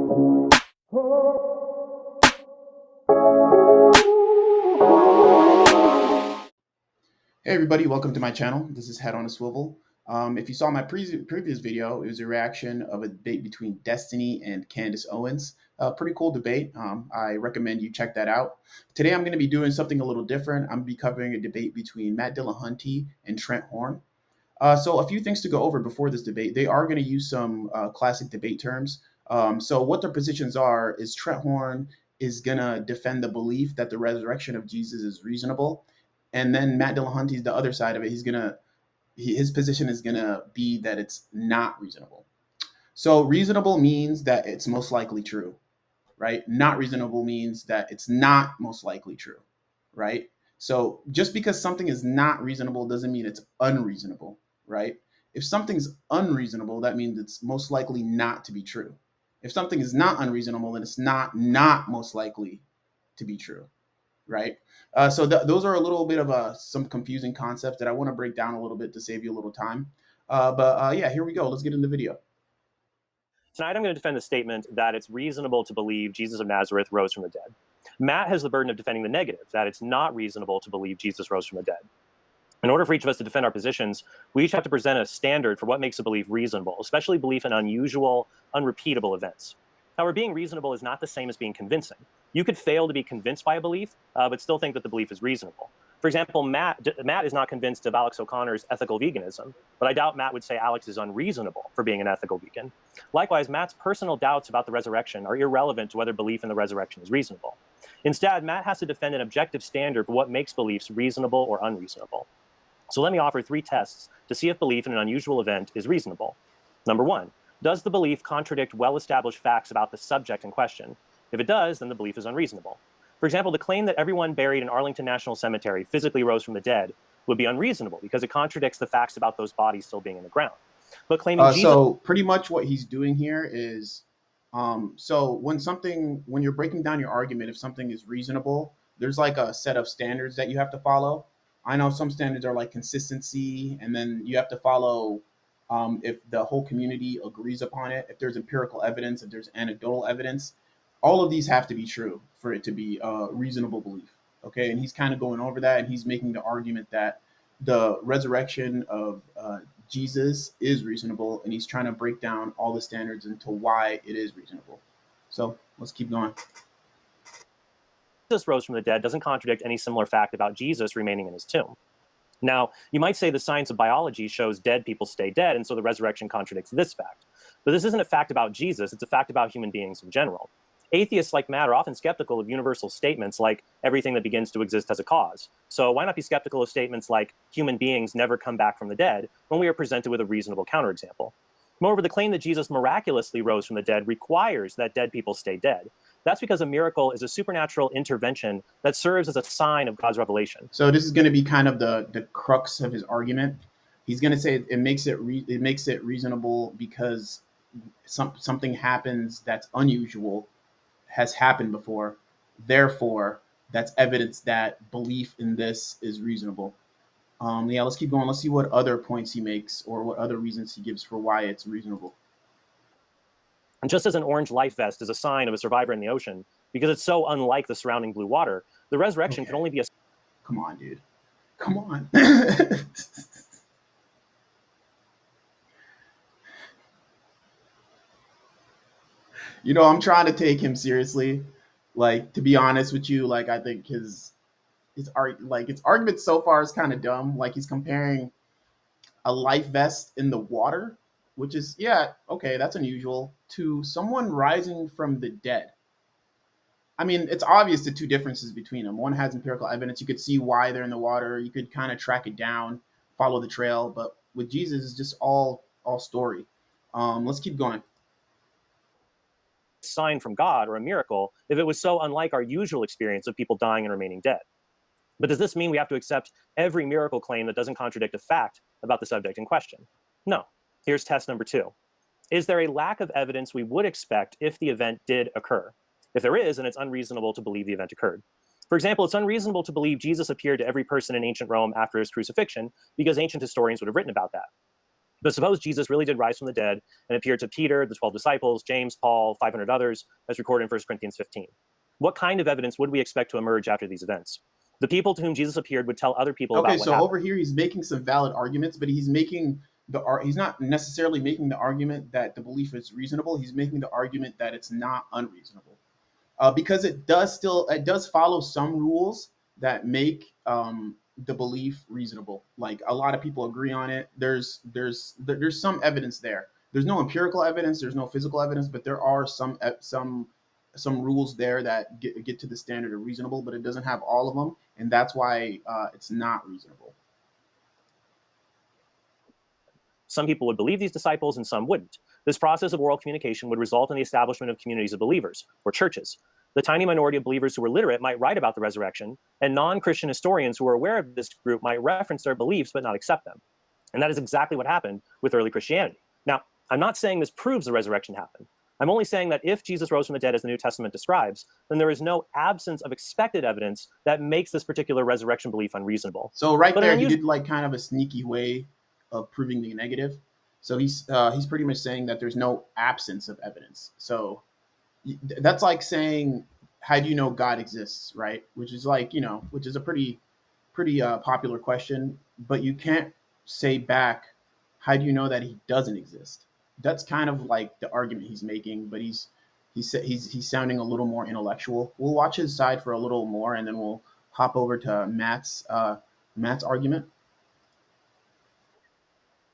Hey everybody, welcome to my channel. This is Head on a Swivel. If you saw my previous video, it was a reaction of a debate between Destiny and Candace Owens. Pretty cool debate. I recommend you check that out. Today I'm going to be doing something a little different. I'm going to be covering a debate between Matt Dillahunty and Trent Horn. So a few things to go over before this debate. They are going to use some classic debate terms. So what their positions are is Trent Horn is going to defend the belief that the resurrection of Jesus is reasonable. And then Matt Dillahunty's the other side of it. His position is gonna be that it's not reasonable. So reasonable means that it's most likely true, right? Not reasonable means that it's not most likely true, right? So just because something is not reasonable doesn't mean it's unreasonable, right? If something's unreasonable, that means it's most likely not to be true. If something is not unreasonable, then it's not most likely to be true, right? So those are a little bit of some confusing concepts that I want to break down a little bit to save you a little time. Yeah, here we go. Let's get in the video. Tonight I'm going to defend the statement that it's reasonable to believe Jesus of Nazareth rose from the dead. Matt has the burden of defending the negative, that it's not reasonable to believe Jesus rose from the dead. In order for each of us to defend our positions, we each have to present a standard for what makes a belief reasonable, especially belief in unusual, unrepeatable events. However, being reasonable is not the same as being convincing. You could fail to be convinced by a belief, but still think that the belief is reasonable. For example, Matt is not convinced of Alex O'Connor's ethical veganism, but I doubt Matt would say Alex is unreasonable for being an ethical vegan. Likewise, Matt's personal doubts about the resurrection are irrelevant to whether belief in the resurrection is reasonable. Instead, Matt has to defend an objective standard for what makes beliefs reasonable or unreasonable. So let me offer 3 tests to see if belief in an unusual event is reasonable. Number 1, does the belief contradict well-established facts about the subject in question? If it does, then the belief is unreasonable. For example, the claim that everyone buried in Arlington National Cemetery physically rose from the dead would be unreasonable because it contradicts the facts about those bodies still being in the ground. But claiming Jesus... So pretty much what he's doing here is, so when you're breaking down your argument, if something is reasonable, there's like a set of standards that you have to follow. I know some standards are like consistency, and then you have to follow if the whole community agrees upon it, if there's empirical evidence, if there's anecdotal evidence. All of these have to be true for it to be a reasonable belief. Okay, and he's kind of going over that, and he's making the argument that the resurrection of Jesus is reasonable, and he's trying to break down all the standards into why it is reasonable. So let's keep going. Jesus rose from the dead doesn't contradict any similar fact about Jesus remaining in his tomb. Now, you might say the science of biology shows dead people stay dead, and so the resurrection contradicts this fact. But this isn't a fact about Jesus, it's a fact about human beings in general. Atheists like Matt are often skeptical of universal statements like everything that begins to exist has a cause. So why not be skeptical of statements like human beings never come back from the dead when we are presented with a reasonable counterexample? Moreover, the claim that Jesus miraculously rose from the dead requires that dead people stay dead. That's because a miracle is a supernatural intervention that serves as a sign of God's revelation. So this is going to be kind of the crux of his argument. He's going to say it makes it reasonable because something happens that's unusual, has happened before. Therefore, that's evidence that belief in this is reasonable. Yeah, let's keep going. Let's see what other points he makes or what other reasons he gives for why it's reasonable. And just as an orange life vest is a sign of a survivor in the ocean, because it's so unlike the surrounding blue water, the resurrection can only be a... Come on, dude. Come on. You know, I'm trying to take him seriously. Like, to be honest with you, like, I think his argument so far is kind of dumb. Like, he's comparing a life vest in the water, which is, yeah, okay, that's unusual, to someone rising from the dead. I mean, it's obvious the 2 differences between them. One has empirical evidence. You could see why they're in the water. You could kind of track it down, follow the trail. But with Jesus, it's just all story. Let's keep going. Sign from God or a miracle if it was so unlike our usual experience of people dying and remaining dead. But does this mean we have to accept every miracle claim that doesn't contradict a fact about the subject in question? No. Here's test number 2. Is there a lack of evidence we would expect if the event did occur? If there is, then it's unreasonable to believe the event occurred. For example, it's unreasonable to believe Jesus appeared to every person in ancient Rome after his crucifixion because ancient historians would have written about that. But suppose Jesus really did rise from the dead and appeared to Peter, the 12 disciples, James, Paul, 500 others, as recorded in 1 Corinthians 15. What kind of evidence would we expect to emerge after these events? The people to whom Jesus appeared would tell other people Okay, about what so happened. over here he's making some valid arguments, but he's not necessarily making the argument that the belief is reasonable. He's making the argument that it's not unreasonable, because it does follow some rules that make the belief reasonable. Like a lot of people agree on it. There's some evidence there. There's no empirical evidence. There's no physical evidence, but there are some rules there that get to the standard of reasonable, but it doesn't have all of them, and that's why it's not reasonable. Some people would believe these disciples and some wouldn't. This process of oral communication would result in the establishment of communities of believers, or churches. The tiny minority of believers who were literate might write about the resurrection, and non-Christian historians who are aware of this group might reference their beliefs but not accept them. And that is exactly what happened with early Christianity. Now, I'm not saying this proves the resurrection happened. I'm only saying that if Jesus rose from the dead as the New Testament describes, then there is no absence of expected evidence that makes this particular resurrection belief unreasonable. So right there, he did like kind of a sneaky way of proving the negative. So he's pretty much saying that there's no absence of evidence. So that's like saying, how do you know God exists, right? Which is like, which is a pretty popular question, but you can't say back, how do you know that he doesn't exist? That's kind of like the argument he's making, but he's sounding a little more intellectual. We'll watch his side for a little more, and then we'll hop over to Matt's argument.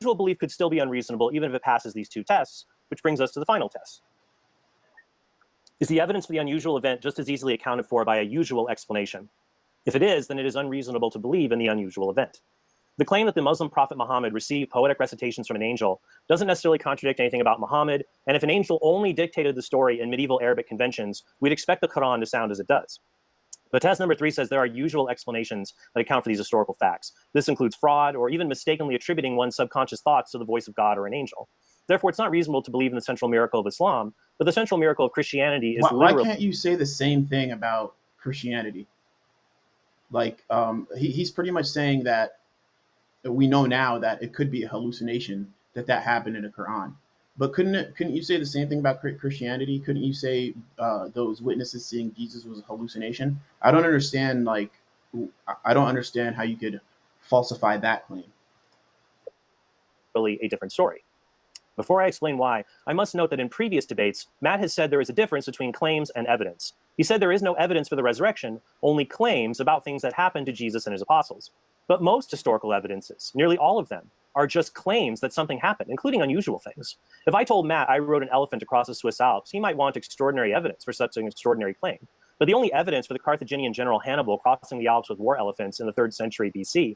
Usual belief could still be unreasonable even if it passes these two tests, which brings us to the final test. Is the evidence for the unusual event just as easily accounted for by a usual explanation? If it is, then it is unreasonable to believe in the unusual event. The claim that the Muslim prophet Muhammad received poetic recitations from an angel doesn't necessarily contradict anything about Muhammad, and if an angel only dictated the story in medieval Arabic conventions, we'd expect the Quran to sound as it does. But test number 3 says there are usual explanations that account for these historical facts. This includes fraud or even mistakenly attributing one's subconscious thoughts to the voice of God or an angel. Therefore, it's not reasonable to believe in the central miracle of Islam, but the central miracle of Christianity is why can't you say the same thing about Christianity? Like he's pretty much saying that we know now that it could be a hallucination that happened in the Quran. But couldn't you say the same thing about Christianity? Couldn't you say those witnesses seeing Jesus was a hallucination? I don't understand. I don't understand how you could falsify that claim. Really a different story. Before I explain why, I must note that in previous debates, Matt has said there is a difference between claims and evidence. He said there is no evidence for the resurrection, only claims about things that happened to Jesus and his apostles. But most historical evidences, nearly all of them, are just claims that something happened, including unusual things. If I told Matt I rode an elephant across the Swiss Alps, he might want extraordinary evidence for such an extraordinary claim. But the only evidence for the Carthaginian general Hannibal crossing the Alps with war elephants in the 3rd century BC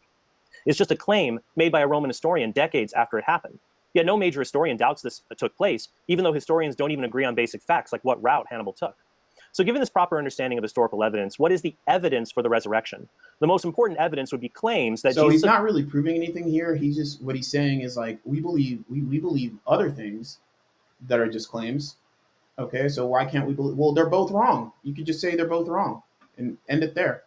is just a claim made by a Roman historian decades after it happened. Yet no major historian doubts this took place, even though historians don't even agree on basic facts like what route Hannibal took. So given this proper understanding of historical evidence, what is the evidence for the resurrection? The most important evidence would be claims that So Jesus... he's not really proving anything here. He's just, what he's saying is like, we believe other things that are just claims. Okay, so why can't we believe? Well, they're both wrong. You could just say they're both wrong and end it there.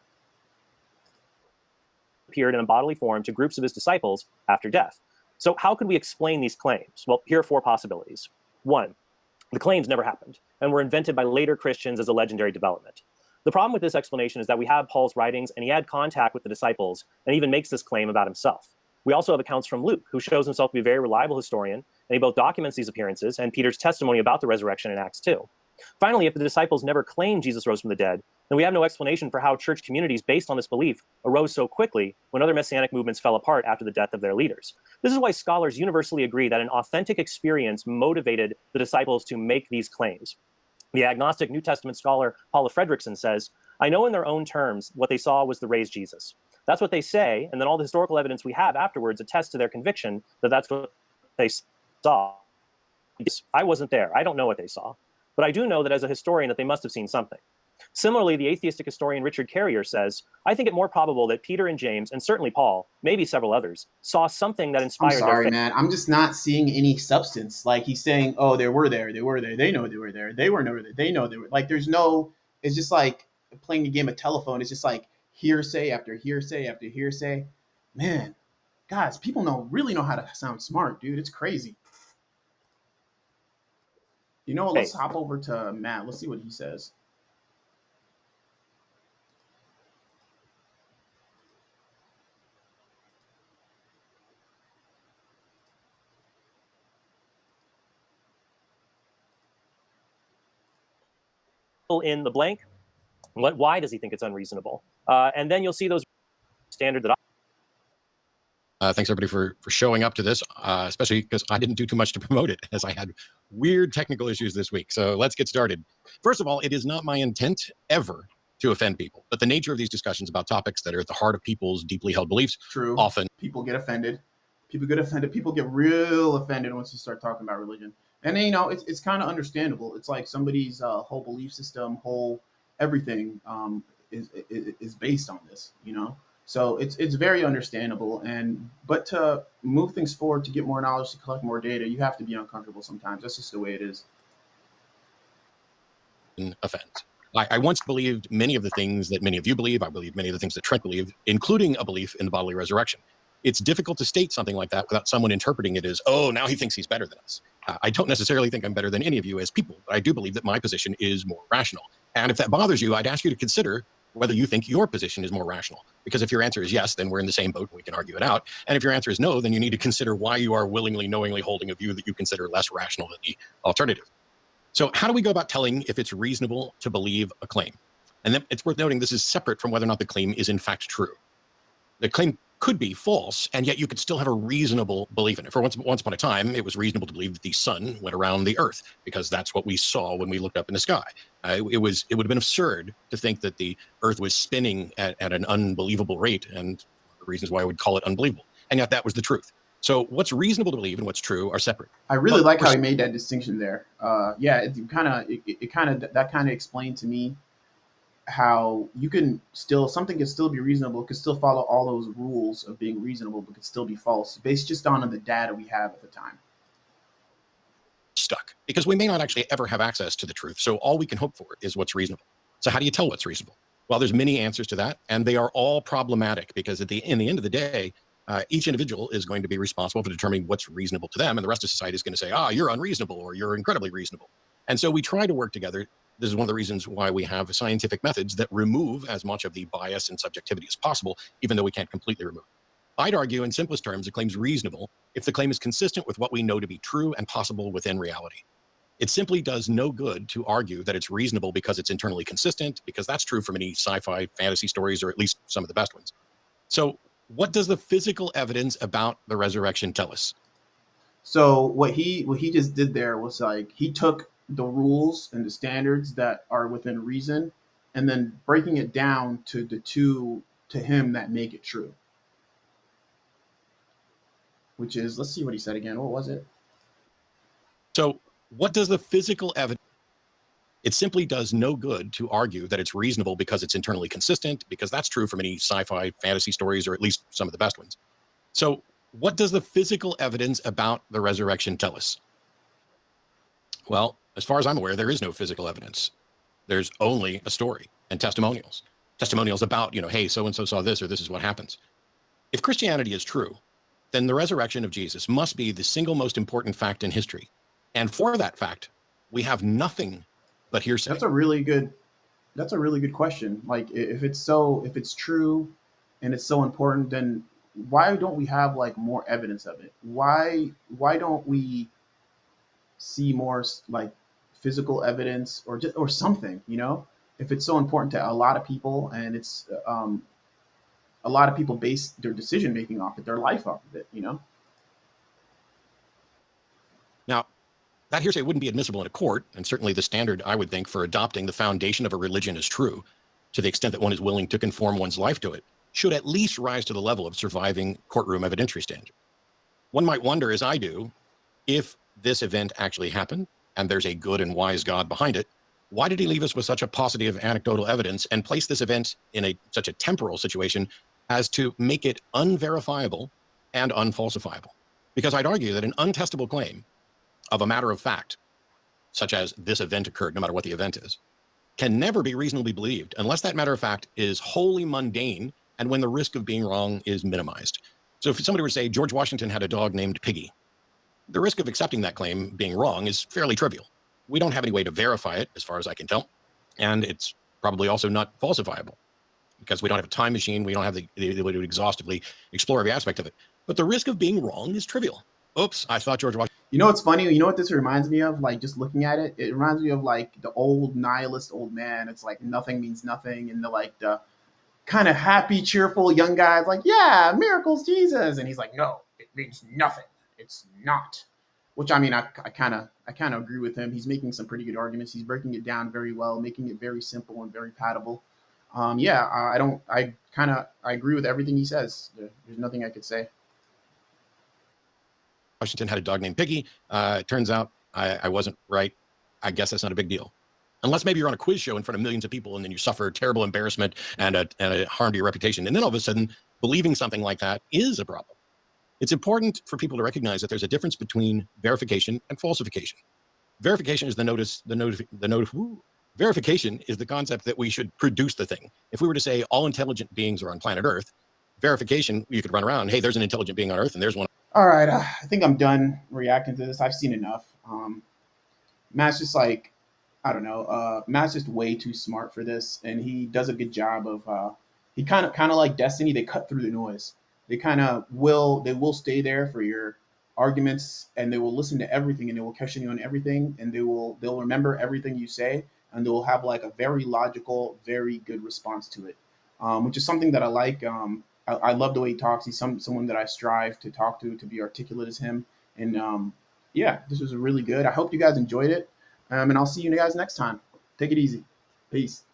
Appeared in a bodily form to groups of his disciples after death. So how could we explain these claims? Well, here are 4 possibilities. 1, the claims never happened and were invented by later Christians as a legendary development. The problem with this explanation is that we have Paul's writings and he had contact with the disciples and even makes this claim about himself. We also have accounts from Luke, who shows himself to be a very reliable historian, and he both documents these appearances and Peter's testimony about the resurrection in Acts 2. Finally, if the disciples never claimed Jesus rose from the dead, then we have no explanation for how church communities based on this belief arose so quickly when other messianic movements fell apart after the death of their leaders. This is why scholars universally agree that an authentic experience motivated the disciples to make these claims. The agnostic New Testament scholar Paula Fredrickson says, I know in their own terms what they saw was the raised Jesus. That's what they say, and then all the historical evidence we have afterwards attests to their conviction that that's what they saw. I wasn't there. I don't know what they saw. But I do know that as a historian that they must have seen something. Similarly, the atheistic historian Richard Carrier says, I think it more probable that Peter and James, and certainly Paul, maybe several others, saw something that inspired their faith. Man. I'm just not seeing any substance. Like he's saying, oh, they were there. They were there. They know they were there. They were there. They know they were. Like there's no, it's just like playing a game of telephone. It's just like hearsay after hearsay after hearsay. Man, Guys, people really know how to sound smart, dude. It's crazy. You know what? Let's Faith. hop over to Matt. Let's see what he says. In the blank. Why does he think it's unreasonable? And then you'll see those standard that thanks everybody for showing up to this, especially because I didn't do too much to promote it, as I had weird technical issues this week. So let's get started. First of all, it is not my intent ever to offend people, but the nature of these discussions about topics that are at the heart of people's deeply held beliefs, True. often People get offended. People get offended. People get real offended once you start talking about religion. And then, it's kind of understandable. It's like somebody's whole belief system, whole everything is based on this, So it's very understandable. But to move things forward, to get more knowledge, to collect more data, you have to be uncomfortable sometimes. That's just the way it is. offends. I once believed many of the things that many of you believe. I believe many of the things that Trent believed, including a belief in the bodily resurrection. It's difficult to state something like that without someone interpreting it as, oh, now he thinks he's better than us. I don't necessarily think I'm better than any of you as people, but I do believe that my position is more rational. And if that bothers you, I'd ask you to consider whether you think your position is more rational. Because if your answer is yes, then we're in the same boat and we can argue it out. And if your answer is no, then you need to consider why you are willingly, knowingly holding a view that you consider less rational than the alternative. So how do we go about telling if it's reasonable to believe a claim? And then it's worth noting this is separate from whether or not the claim is in fact true. The claim could be false, and yet you could still have a reasonable belief in it. For once upon a time, it was reasonable to believe that the sun went around the earth because that's what we saw when we looked up in the sky. It would have been absurd to think that the earth was spinning at an unbelievable rate, and the reasons why I would call it unbelievable. And yet that was the truth. So what's reasonable to believe and what's true are separate. I really like how he made that distinction there. That kind of explained to me how something can still be reasonable, could still follow all those rules of being reasonable, but could still be false based just on the data we have at the time. Stuck because we may not actually ever have access to the truth. So all we can hope for is what's reasonable. So how do you tell what's reasonable? Well, there's many answers to that, and they are all problematic because in the end of the day, each individual is going to be responsible for determining what's reasonable to them, and the rest of society is going to say, you're unreasonable or you're incredibly reasonable. And so we try to work together. This is one of the reasons why we have scientific methods that remove as much of the bias and subjectivity as possible, even though we can't completely remove it. I'd argue in simplest terms, a claim's reasonable if the claim is consistent with what we know to be true and possible within reality. It simply does no good to argue that it's reasonable because it's internally consistent, because that's true for many sci-fi fantasy stories, or at least some of the best ones. So what does the physical evidence about the resurrection tell us? So what he just did there was like he took the rules and the standards that are within reason, and then breaking it down to the two to him that make it true. Which is, let's see what he said again. What was it? So what does the physical evidence? It simply does no good to argue that it's reasonable because it's internally consistent, because that's true for many sci-fi fantasy stories, or at least some of the best ones. So what does the physical evidence about the resurrection tell us? Well, as far as I'm aware, there is no physical evidence. There's only a story and testimonials. Testimonials about, hey, so-and-so saw this, or this is what happens. If Christianity is true, then the resurrection of Jesus must be the single most important fact in history. And for that fact, we have nothing but hearsay. That's a really good question. Like, if it's true and it's so important, then why don't we have like more evidence of it? Why don't we see more like physical evidence or something? If it's so important to a lot of people, and it's a lot of people base their decision making off it, their life off of it. Now, that hearsay wouldn't be admissible in a court, and certainly the standard, I would think, for adopting the foundation of a religion is true, to the extent that one is willing to conform one's life to it, should at least rise to the level of surviving courtroom evidentiary standard. One might wonder, as I do, if this event actually happened, and there's a good and wise God behind it, why did he leave us with such a paucity of anecdotal evidence and place this event in such a temporal situation as to make it unverifiable and unfalsifiable? Because I'd argue that an untestable claim of a matter of fact, such as this event occurred, no matter what the event is, can never be reasonably believed unless that matter of fact is wholly mundane and when the risk of being wrong is minimized. So if somebody were to say George Washington had a dog named Piggy, the risk of accepting that claim being wrong is fairly trivial. We don't have any way to verify it, as far as I can tell. And it's probably also not falsifiable because we don't have a time machine. We don't have the ability to exhaustively explore every aspect of it. But the risk of being wrong is trivial. Oops, I thought George Washington. You know what's funny? You know what this reminds me of? Like, just looking at it, it reminds me of like the old nihilist old man. It's like nothing means nothing, and the kind of happy, cheerful young guy's like, yeah, miracles, Jesus, and he's like, no, it means nothing. It's not. Which, I mean, I kind of agree with him. He's making some pretty good arguments. He's breaking it down very well, making it very simple and very palatable. Yeah, I agree with everything he says. There's nothing I could say. Washington had a dog named Piggy. It turns out I wasn't right. I guess that's not a big deal. Unless maybe you're on a quiz show in front of millions of people and then you suffer terrible embarrassment and a harm to your reputation. And then all of a sudden, believing something like that is a problem. It's important for people to recognize that there's a difference between verification and falsification. Verification is verification is the concept that we should produce the thing. If we were to say all intelligent beings are on planet Earth, verification, you could run around, hey, there's an intelligent being on Earth and there's one. All right, I think I'm done reacting to this. I've seen enough. Matt's just like, I don't know. Matt's just way too smart for this, and he does a good job of. He kind of like Destiny. They cut through the noise. They will stay there for your arguments, and they will listen to everything, and they will question you on everything, and they'll remember everything you say, and they'll have like a very logical, very good response to it, which is something that I like. I love the way he talks. He's someone that I strive to talk to be articulate as him. And yeah, this was really good. I hope you guys enjoyed it. And I'll see you guys next time. Take it easy. Peace.